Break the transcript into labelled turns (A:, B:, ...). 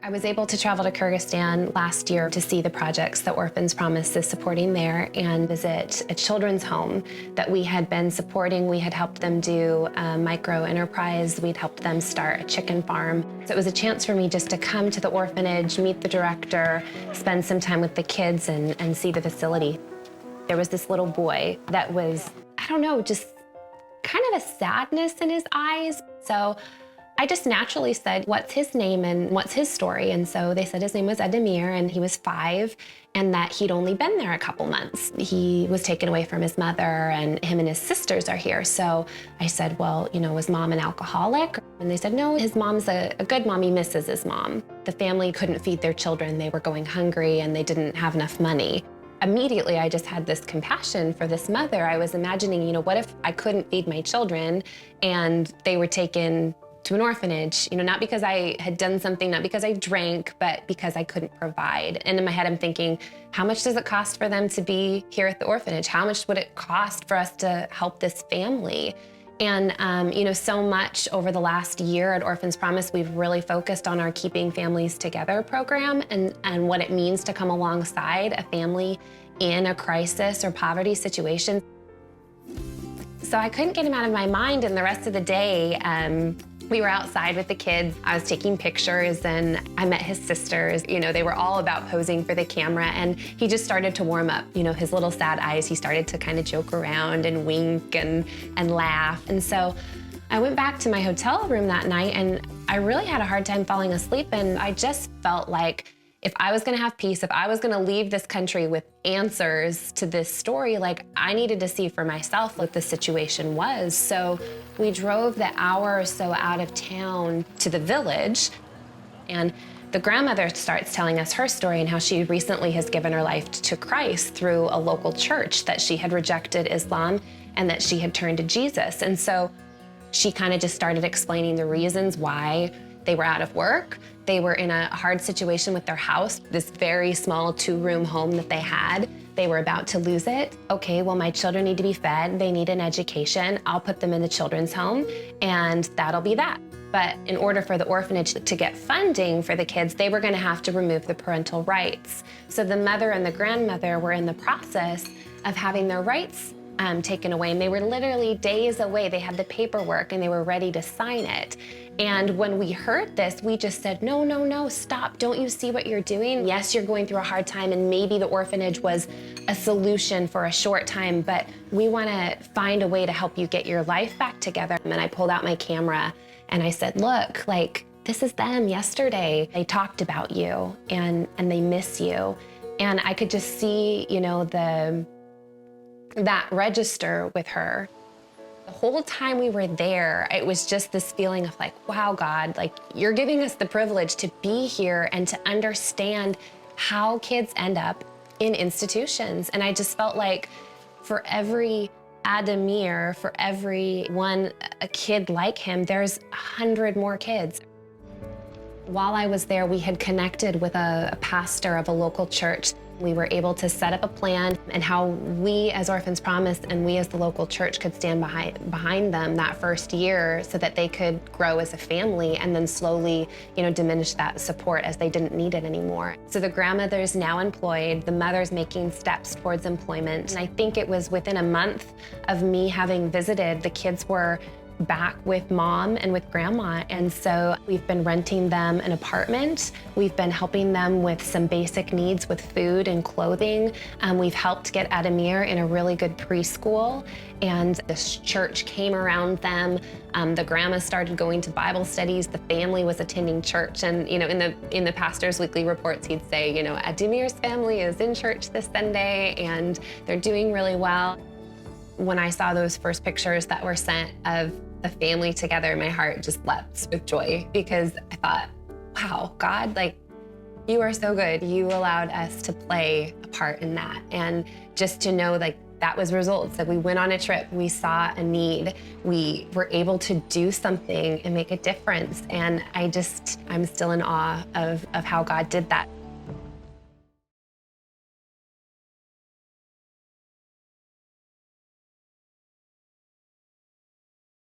A: I was able to travel to Kyrgyzstan last year to see the projects that Orphan's Promise is supporting there and visit a children's home that we had been supporting. We had helped them do a micro enterprise. We'd helped them start a chicken farm. So it was a chance for me just to come to the orphanage, meet the director, spend some time with the kids and see the facility. There was this little boy that was, I don't know, just kind of a sadness in his eyes. So I just naturally said, what's his name and what's his story? And so they said his name was Adimir and he was 5 and that he'd only been there a couple months. He was taken away from his mother and him and his sisters are here. So I said, well, you know, was mom an alcoholic? And they said, no, his mom's a good mom. He misses his mom. The family couldn't feed their children. They were going hungry and they didn't have enough money. Immediately, I just had this compassion for this mother. I was imagining, you know, what if I couldn't feed my children and they were taken to an orphanage, you know, not because I had done something, not because I drank, but because I couldn't provide. And in my head, I'm thinking, how much does it cost for them to be here at the orphanage? How much would it cost for us to help this family? And, you know, so much over the last year at Orphan's Promise, we've really focused on our Keeping Families Together program and what it means to come alongside a family in a crisis or poverty situation. So I couldn't get him out of my mind, and the rest of the day, we were outside with the kids. I was taking pictures and I met his sisters. You know, they were all about posing for the camera and he just started to warm up. You know, his little sad eyes, he started to kind of joke around and wink and laugh. And so I went back to my hotel room that night and I really had a hard time falling asleep. And I just felt like if I was gonna have peace, if I was gonna leave this country with answers to this story, like I needed to see for myself what the situation was. So we drove the hour or so out of town to the village, and the grandmother starts telling us her story and how she recently has given her life to Christ through a local church, that she had rejected Islam and that she had turned to Jesus. And so she kind of just started explaining the reasons why they were out of work. They were in a hard situation with their house, this very small 2-room home that they had. They were about to lose it. Okay, well, my children need to be fed. They need an education. I'll put them in the children's home and that'll be that. But in order for the orphanage to get funding for the kids, they were gonna have to remove the parental rights. So the mother and the grandmother were in the process of having their rights taken away, and they were literally days away. They had the paperwork and they were ready to sign it. And when we heard this, we just said, no, no, no, stop. Don't you see what you're doing? Yes, you're going through a hard time and maybe the orphanage was a solution for a short time, but we wanna find a way to help you get your life back together. And I pulled out my camera and I said, look, like, this is them yesterday. They talked about you and they miss you. And I could just see, you know, that register with her. The whole time we were there, it was just this feeling of like, wow, God, like you're giving us the privilege to be here and to understand how kids end up in institutions. And I just felt like for every Adimir, for every one, a kid like him, there's 100 more kids. While I was there, we had connected with a pastor of a local church. We were able to set up a plan and how we as Orphan's Promise and we as the local church could stand behind them that first year so that they could grow as a family and then slowly, you know, diminish that support as they didn't need it anymore. So the grandmother's now employed, the mother's making steps towards employment. And I think it was within a month of me having visited, the kids were back with mom and with grandma. And so we've been renting them an apartment. We've been helping them with some basic needs with food and clothing. We've helped get Adimir in a really good preschool. And this church came around them. The grandma started going to Bible studies. The family was attending church. And, you know, in the pastor's weekly reports, he'd say, you know, Adimir's family is in church this Sunday and they're doing really well. When I saw those first pictures that were sent of the family together, my heart just leapt with joy because I thought, wow, God, like, you are so good. You allowed us to play a part in that. And just to know, like, that was results. Like, we went on a trip, we saw a need, we were able to do something and make a difference. And I'm still in awe of how God did that.